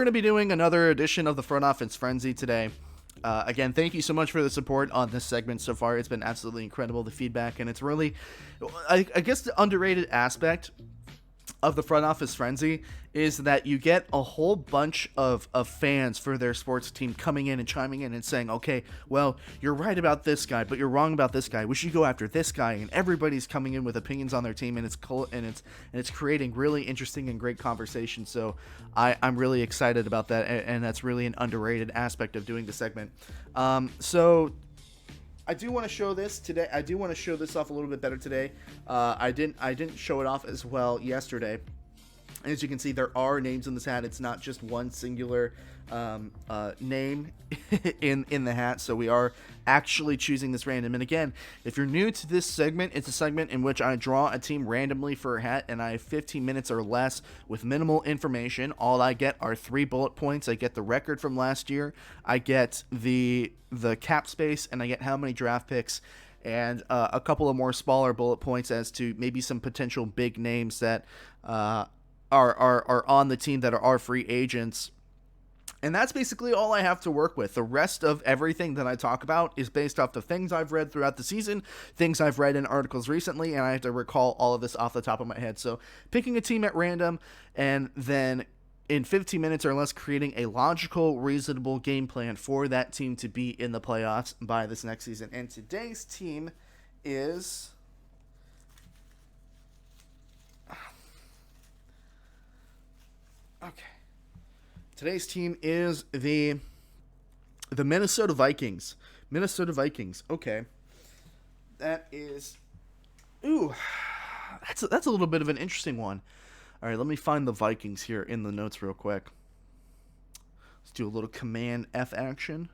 going to be doing another edition of the Front Office Frenzy today. Again, thank you so much for the support on this segment so far. It's been absolutely incredible, the feedback, and it's really, I guess, the underrated aspect of the Front Office Frenzy is that you get a whole bunch of fans for their sports team coming in and chiming in and saying, okay, well, you're right about this guy, but you're wrong about this guy. We should go after this guy. And everybody's coming in with opinions on their team, and it's creating really interesting and great conversation. So I'm really excited about that, and that's really an underrated aspect of doing the segment. So I do want to show this today. I do want to show this off a little bit better today. I didn't show it off as well yesterday. As you can see, there are names in this hat. It's not just one singular name in the hat. So we are actually choosing this random. And again, if you're new to this segment, it's a segment in which I draw a team randomly for a hat, and I have 15 minutes or less with minimal information. All I get are 3 bullet points. I get the record from last year. I get the cap space, and I get how many draft picks, and a couple of more smaller bullet points as to maybe some potential big names that are on the team that are free agents. And that's basically all I have to work with. The rest of everything that I talk about is based off the things I've read throughout the season, things I've read in articles recently, and I have to recall all of this off the top of my head. So picking a team at random and then in 15 minutes or less creating a logical, reasonable game plan for that team to be in the playoffs by this next season. And today's team is... Okay. Today's team is the Minnesota Vikings. Minnesota Vikings. Okay. That is... Ooh. That's a little bit of an interesting one. All right, let me find the Vikings here in the notes real quick. Let's do a little Command F action.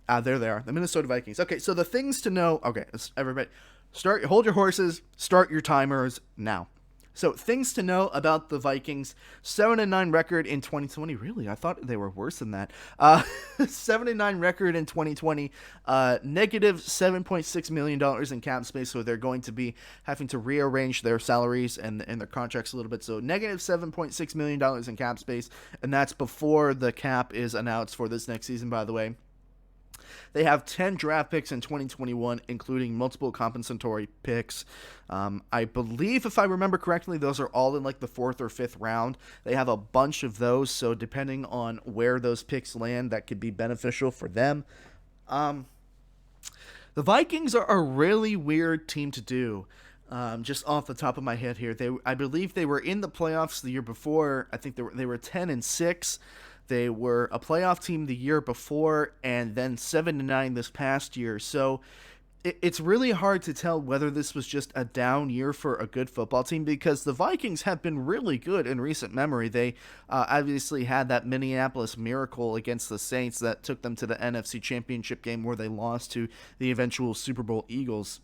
There they are. The Minnesota Vikings. Okay, so the things to know... Okay, everybody, hold your horses, start your timers now. So, things to know about the Vikings. 7-9 record in 2020. Really? I thought they were worse than that. 7-9 record in 2020. Negative $7.6 million in cap space, so they're going to be having to rearrange their salaries and their contracts a little bit. So, negative $7.6 million in cap space, and that's before the cap is announced for this next season, by the way. They have 10 draft picks in 2021, including multiple compensatory picks. I believe, if I remember correctly, those are all in like the 4th or 5th round. They have a bunch of those, so depending on where those picks land, that could be beneficial for them. The Vikings are a really weird team to do. Just off the top of my head here, I believe they were in the playoffs the year before. I think they were 10-6. They were a playoff team the year before, and then 7-9 this past year. So it's really hard to tell whether this was just a down year for a good football team, because the Vikings have been really good in recent memory. They obviously had that Minneapolis miracle against the Saints that took them to the NFC Championship game, where they lost to the eventual Super Bowl Eagles.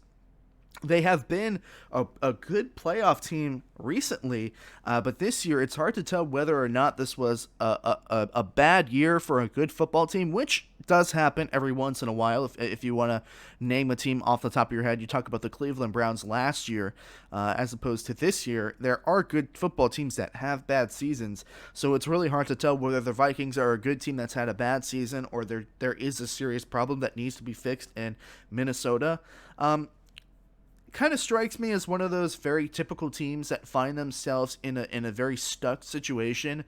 They have been a good playoff team recently, but this year it's hard to tell whether or not this was a bad year for a good football team, which does happen every once in a while. If you want to name a team off the top of your head, you talk about the Cleveland Browns last year as opposed to this year. There are good football teams that have bad seasons, so it's really hard to tell whether the Vikings are a good team that's had a bad season or there is a serious problem that needs to be fixed in Minnesota. Kind of strikes me as one of those very typical teams that find themselves in a very stuck situation.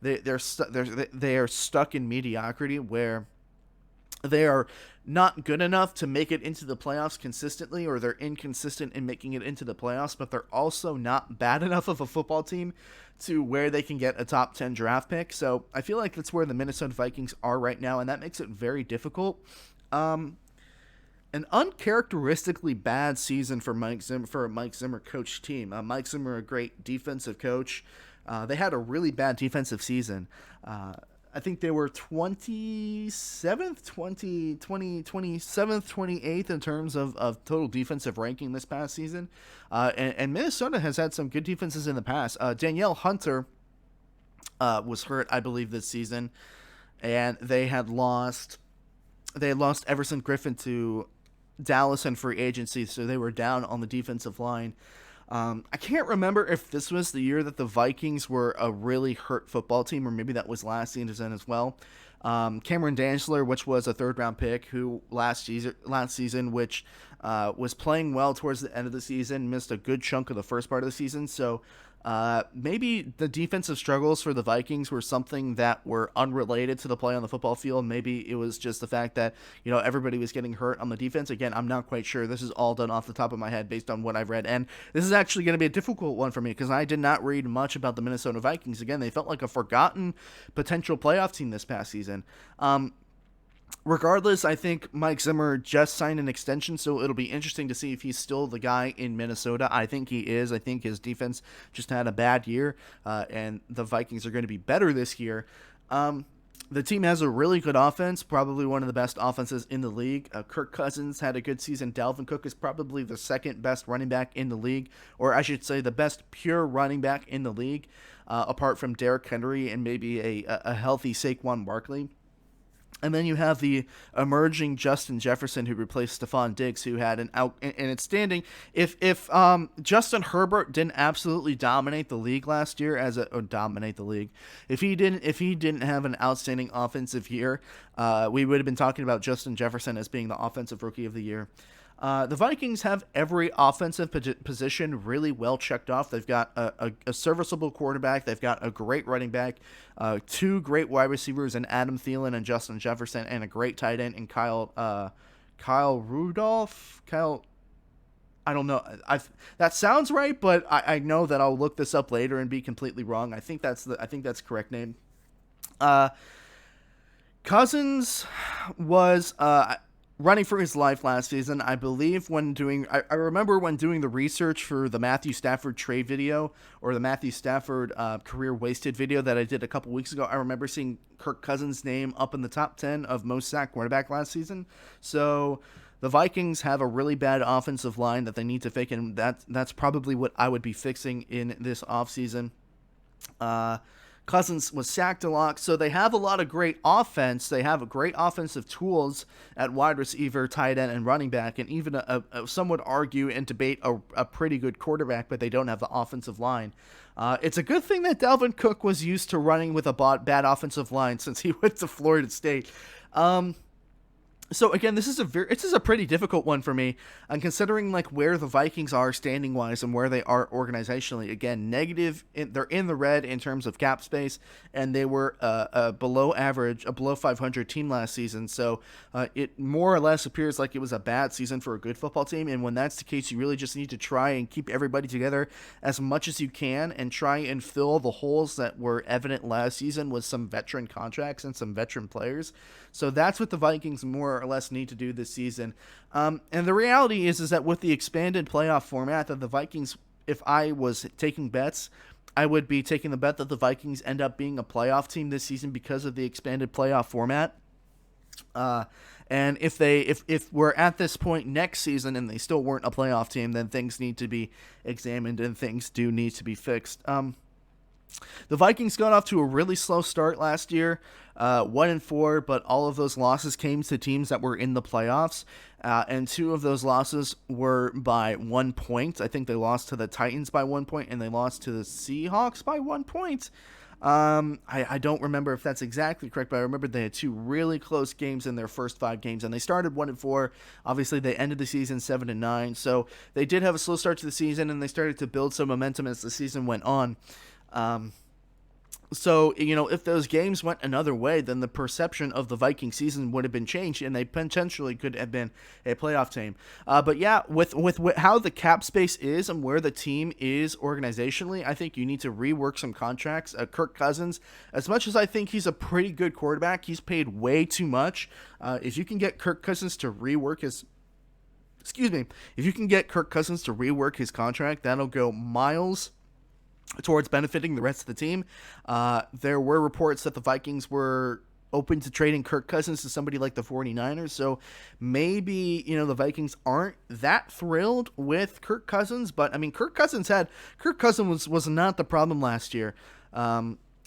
They are stuck in mediocrity, where they are not good enough to make it into the playoffs consistently, or they're inconsistent in making it into the playoffs, but they're also not bad enough of a football team to where they can get a top 10 draft pick. So I feel like that's where the Minnesota Vikings are right now, and that makes it very difficult. An uncharacteristically bad season for a Mike Zimmer coached team. Mike Zimmer, a great defensive coach. They had a really bad defensive season. I think they were 27th, 28th in terms of total defensive ranking this past season. And Minnesota has had some good defenses in the past. Danielle Hunter was hurt, I believe, this season. And they had lost Everson Griffin to Dallas in free agency, so they were down on the defensive line. I can't remember if this was the year that the Vikings were a really hurt football team, or maybe that was last season as well. Cameron Dantzler, which was a third-round pick, who last season, which was playing well towards the end of the season, missed a good chunk of the first part of the season. So maybe the defensive struggles for the Vikings were something that were unrelated to the play on the football field. Maybe it was just the fact that, everybody was getting hurt on the defense. Again, I'm not quite sure. This is all done off the top of my head based on what I've read. And this is actually going to be a difficult one for me because I did not read much about the Minnesota Vikings. Again, they felt like a forgotten potential playoff team this past season. Regardless, I think Mike Zimmer just signed an extension, so it'll be interesting to see if he's still the guy in Minnesota. I think he is. I think his defense just had a bad year, and the Vikings are going to be better this year. The team has a really good offense, probably one of the best offenses in the league. Kirk Cousins had a good season. Dalvin Cook is probably the second best running back in the league, or I should say the best pure running back in the league, apart from Derrick Henry and maybe a healthy Saquon Barkley. And then you have the emerging Justin Jefferson, who replaced Stephon Diggs, who had an outstanding. If Justin Herbert didn't absolutely dominate the league last year if he didn't have an outstanding offensive year, we would have been talking about Justin Jefferson as being the offensive rookie of the year. The Vikings have every offensive position really well checked off. They've got a serviceable quarterback. They've got a great running back, two great wide receivers in Adam Thielen and Justin Jefferson, and a great tight end in Kyle Rudolph. I don't know. That sounds right, but I know that I'll look this up later and be completely wrong. I think that's the correct name. Cousins was running for his life last season. I believe I remember when doing the research for the Matthew Stafford trade video, or the Matthew Stafford career wasted video that I did a couple weeks ago. I remember seeing Kirk Cousins' name up in the top 10 of most sacked quarterback last season. So the Vikings have a really bad offensive line that they need to fix, and that's probably what I would be fixing in this offseason. Cousins was sacked a lot, so they have a lot of great offense. They have great offensive tools at wide receiver, tight end, and running back, and even some would argue and debate a pretty good quarterback, but they don't have the offensive line. It's a good thing that Dalvin Cook was used to running with a bad offensive line since he went to Florida State. So again, this is a pretty difficult one for me. And considering where the Vikings are standing wise and where they are organizationally, again, they're in the red in terms of cap space, and they were a below 500 team last season. So it more or less appears like it was a bad season for a good football team. And when that's the case, you really just need to try and keep everybody together as much as you can and try and fill the holes that were evident last season with some veteran contracts and some veteran players. So that's what the Vikings more or less need to do this season. And the reality is that with the expanded playoff format, that the Vikings, if I was taking bets, I would be taking the bet that the Vikings end up being a playoff team this season because of the expanded playoff format. And if we're at this point next season and they still weren't a playoff team, then things need to be examined and things do need to be fixed. The Vikings got off to a really slow start last year, 1-4, but all of those losses came to teams that were in the playoffs, and two of those losses were by 1 point. I think they lost to the Titans by 1 point, and they lost to the Seahawks by 1 point. I don't remember if that's exactly correct, but I remember they had two really close games in their first 5 games, and they started 1-4. Obviously, they ended the season 7-9, so they did have a slow start to the season, and they started to build some momentum as the season went on. So, if those games went another way, then the perception of the Viking season would have been changed, and they potentially could have been a playoff team. But yeah, with how the cap space is and where the team is organizationally, I think you need to rework some contracts. Kirk Cousins, as much as I think he's a pretty good quarterback, he's paid way too much. If you can get Kirk Cousins to rework his contract, that'll go miles towards benefiting the rest of the team. There were reports that the Vikings were open to trading Kirk Cousins to somebody like the 49ers, so maybe, the Vikings aren't that thrilled with Kirk Cousins, but I mean, Kirk Cousins was not the problem last year.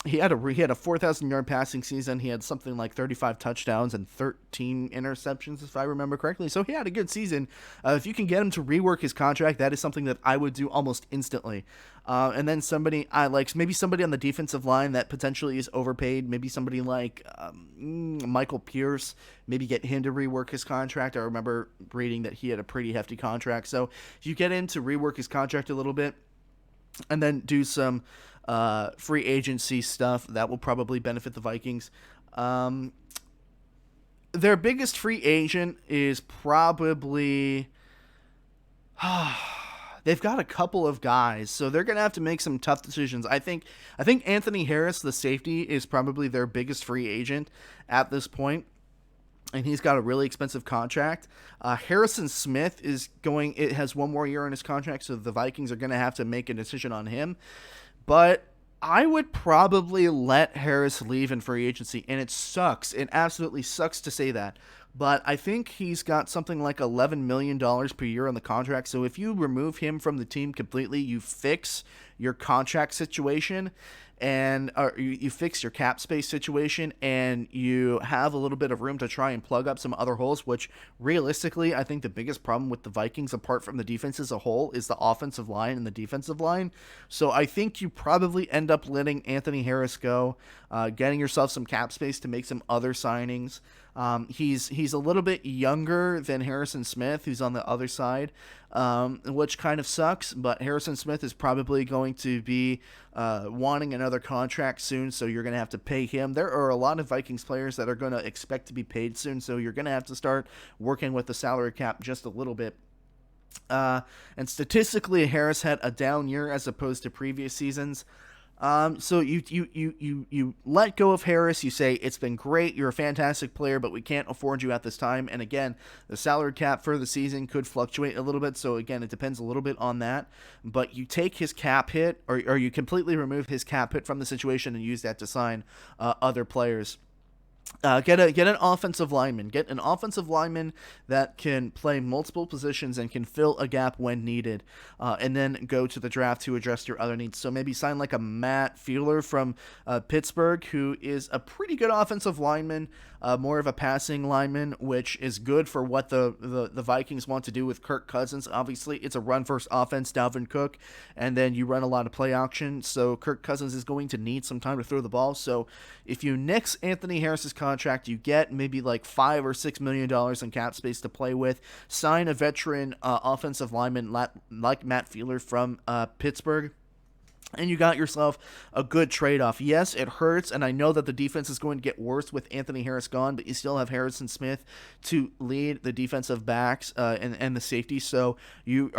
he had a 4,000-yard passing season. He had something like 35 touchdowns and 13 interceptions, if I remember correctly. So he had a good season. If you can get him to rework his contract, that is something that I would do almost instantly. And then somebody I like, maybe somebody on the defensive line that potentially is overpaid. Maybe somebody like Michael Pierce. Maybe get him to rework his contract. I remember reading that he had a pretty hefty contract. So if you get him to rework his contract a little bit, and then do some free agency stuff that will probably benefit the Vikings. Their biggest free agent is probably they've got a couple of guys, so they're gonna have to make some tough decisions. I think Anthony Harris, the safety, is probably their biggest free agent at this point, and he's got a really expensive contract. Harrison Smith it has one more year on his contract, so the Vikings are going to have to make a decision on him. But I would probably let Harris leave in free agency, and it sucks. It absolutely sucks to say that. But I think he's got something like $11 million per year on the contract. So if you remove him from the team completely, you fix your contract situation and you fix your cap space situation, and you have a little bit of room to try and plug up some other holes, which realistically I think the biggest problem with the Vikings, apart from the defense as a whole, is the offensive line and the defensive line. So I think you probably end up letting Anthony Harris go, getting yourself some cap space to make some other signings. He's a little bit younger than Harrison Smith, who's on the other side, which kind of sucks, but Harrison Smith is probably going to be wanting another contract soon, so you're going to have to pay him. There are a lot of Vikings players that are going to expect to be paid soon, so you're going to have to start working with the salary cap just a little bit. And statistically, Harris had a down year as opposed to previous seasons. So you let go of Harris. You say, it's been great, you're a fantastic player, but we can't afford you at this time. And again, the salary cap for the season could fluctuate a little bit. So again, it depends a little bit on that. But you take his cap hit, or you completely remove his cap hit from the situation and use that to sign other players. Get an offensive lineman. Get an offensive lineman that can play multiple positions and can fill a gap when needed, and then go to the draft to address your other needs. So maybe sign like a Matt Fuller from Pittsburgh, who is a pretty good offensive lineman, more of a passing lineman, which is good for what the Vikings want to do with Kirk Cousins. Obviously, it's a run-first offense, Dalvin Cook, and then you run a lot of play action, so Kirk Cousins is going to need some time to throw the ball. So if you nix Anthony Harris's contract, you get maybe like $5 or $6 million in cap space to play with. Sign a veteran offensive lineman like Matt Fuller from Pittsburgh, and you got yourself a good trade-off. Yes, it hurts, and I know that the defense is going to get worse with Anthony Harris gone, but you still have Harrison Smith to lead the defensive backs and the safety, so you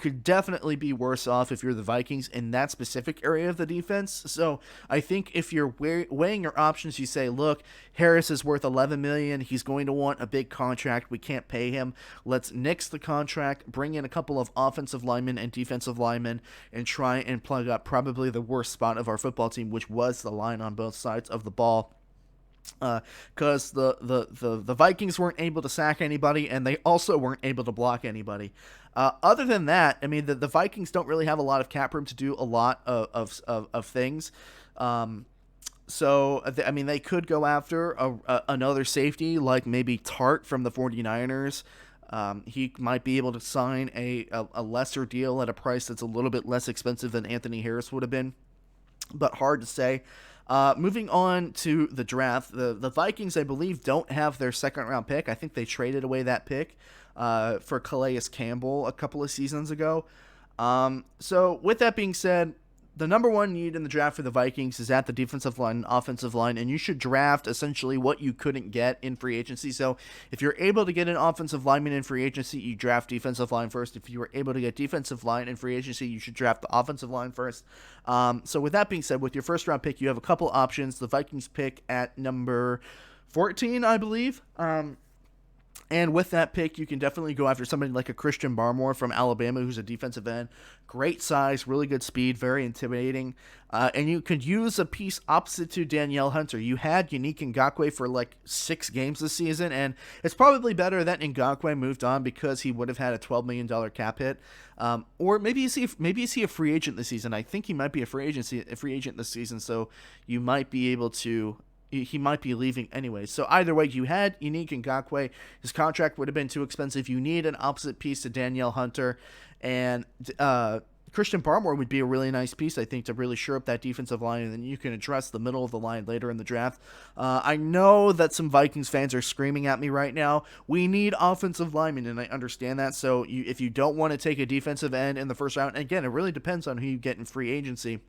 could definitely be worse off if you're the Vikings in that specific area of the defense. So I think if you're weighing your options, you say, look, Harris is worth $11 million. He's going to want a big contract. We can't pay him. Let's nix the contract, bring in a couple of offensive linemen and defensive linemen, and try and plug up probably the worst spot of our football team, which was the line on both sides of the ball. Because the Vikings weren't able to sack anybody, and they also weren't able to block anybody. Other than that, I mean, the Vikings don't really have a lot of cap room to do a lot of things. So, I mean, they could go after another safety, like maybe Tart from the 49ers. He might be able to sign a lesser deal at a price that's a little bit less expensive than Anthony Harris would have been, but hard to say. Moving on to the draft, the Vikings, I believe, don't have their second-round pick. I think they traded away that pick for Calais Campbell a couple of seasons ago. So, with that being said, the number one need in the draft for the Vikings is at the defensive line and offensive line, and you should draft essentially what you couldn't get in free agency. So if you're able to get an offensive lineman in free agency, you draft defensive line first. If you were able to get defensive line in free agency, you should draft the offensive line first. So with that being said, with your first round pick, you have a couple options. The Vikings pick at number 14, I believe. And with that pick, you can definitely go after somebody like a Christian Barmore from Alabama, who's a defensive end. Great size, really good speed, very intimidating. And you could use a piece opposite to Danielle Hunter. You had Unique Ngakoue for like 6 games this season, and it's probably better that Ngakoue moved on because he would have had a $12 million cap hit. Or maybe is he a free agent this season? I think he might be a free agent this season, so you might be able to. He might be leaving anyway. So either way, you had Unique Ngakoue. His contract would have been too expensive. You need an opposite piece to Danielle Hunter. And Christian Barmore would be a really nice piece, I think, to really shore up that defensive line. And then you can address the middle of the line later in the draft. I know that some Vikings fans are screaming at me right now. We need offensive linemen, and I understand that. So if you don't want to take a defensive end in the first round, again, it really depends on who you get in free agency.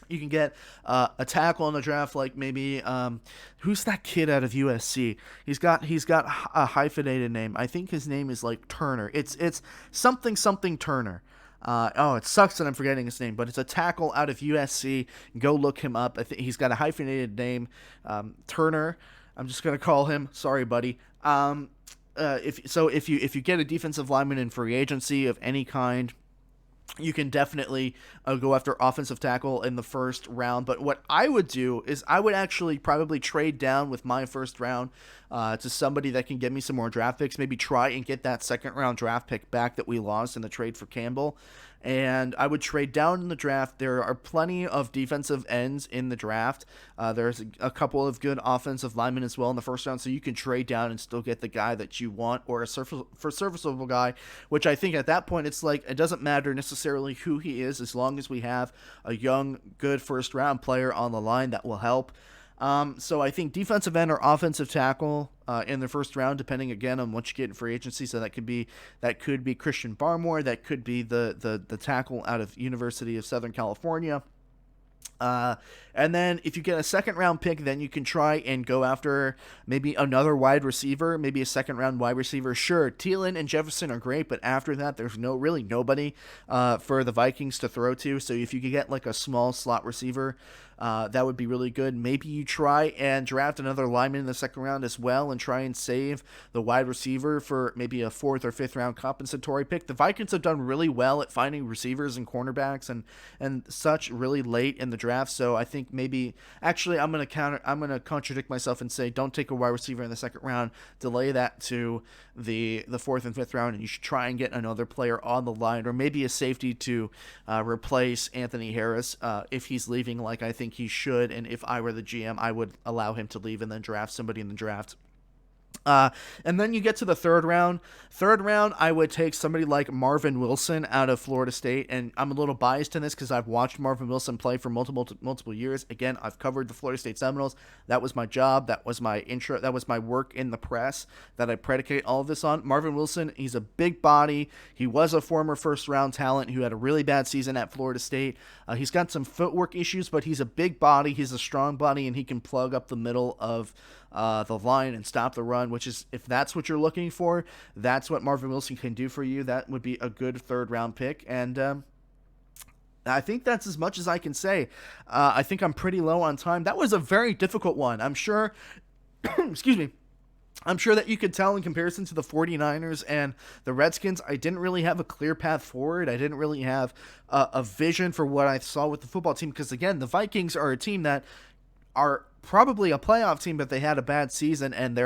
You can get a tackle in the draft, like maybe who's that kid out of USC? He's got a hyphenated name. I think his name is like Turner. It's something Turner. It sucks that I'm forgetting his name, but it's a tackle out of USC. Go look him up. I think he's got a hyphenated name, Turner. I'm just gonna call him. Sorry, buddy. If you get a defensive lineman in free agency of any kind, you can definitely go after offensive tackle in the first round. But what I would do is I would actually probably trade down with my first round to somebody that can get me some more draft picks. Maybe try and get that second round draft pick back that we lost in the trade for Campbell. And I would trade down in the draft. There are plenty of defensive ends in the draft. There's a couple of good offensive linemen as well in the first round, so you can trade down and still get the guy that you want, or a serviceable guy, which I think at that point it's like it doesn't matter necessarily who he is as long as we have a young, good first round player on the line that will help. So I think defensive end or offensive tackle in the first round, depending again on what you get in free agency. So that could be Christian Barmore, that could be the tackle out of University of Southern California. And then if you get a second round pick, then you can try and go after maybe another wide receiver, maybe a second round wide receiver. Sure, Thielen and Jefferson are great, but after that, there's really nobody for the Vikings to throw to. So if you could get like a small slot receiver, that would be really good. Maybe you try and draft another lineman in the second round as well and try and save the wide receiver for maybe a 4th or 5th round compensatory pick. The Vikings have done really well at finding receivers and cornerbacks and such really late in the draft. So I think maybe actually I'm going to contradict myself and say don't take a wide receiver in the second round. Delay that to the 4th and 5th round, and you should try and get another player on the line or maybe a safety to replace Anthony Harris if he's leaving like I think he should, and if I were the GM, I would allow him to leave and then draft somebody in the draft. And then you get to the third round. Third round, I would take somebody like Marvin Wilson out of Florida State, and I'm a little biased in this because I've watched Marvin Wilson play for multiple years. Again, I've covered the Florida State Seminoles. That was my job. That was my intro. That was my work in the press that I predicate all of this on. Marvin Wilson, he's a big body. He was a former first-round talent who had a really bad season at Florida State. He's got some footwork issues, but he's a big body. He's a strong body, and he can plug up the middle of the line and stop the run, which is, if that's what you're looking for, that's what Marvin Wilson can do for you. That would be a good third-round pick, and I think that's as much as I can say. I think I'm pretty low on time. That was a very difficult one. I'm sure, excuse me, I'm sure that you could tell in comparison to the 49ers and the Redskins, I didn't really have a clear path forward. I didn't really have a vision for what I saw with the football team, because, again, the Vikings are a team that are probably a playoff team, but they had a bad season, and they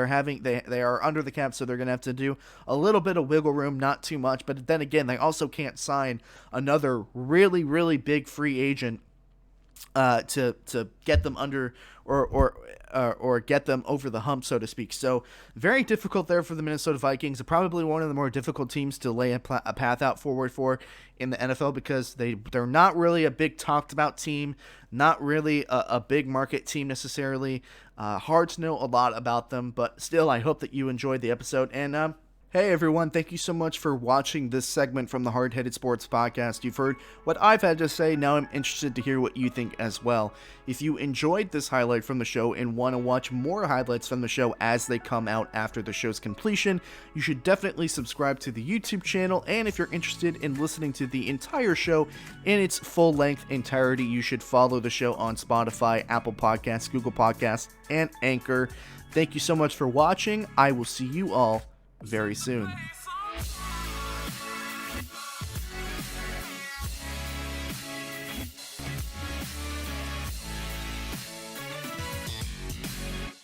are under the cap, so they're going to have to do a little bit of wiggle room, not too much. But then again, they also can't sign another really, really big free agent to get them under or get them over the hump, so to speak. So very difficult there for the Minnesota Vikings. Probably one of the more difficult teams to lay a path out forward for in the NFL, because they're not really a big talked about team, not really a big market team necessarily. Hard to know a lot about them, but still, I hope that you enjoyed the episode. And hey everyone, thank you so much for watching this segment from the Hard Headed Sports Podcast. You've heard what I've had to say, now I'm interested to hear what you think as well. If you enjoyed this highlight from the show and want to watch more highlights from the show as they come out after the show's completion, you should definitely subscribe to the YouTube channel, and if you're interested in listening to the entire show in its full-length entirety, you should follow the show on Spotify, Apple Podcasts, Google Podcasts, and Anchor. Thank you so much for watching. I will see you all very soon.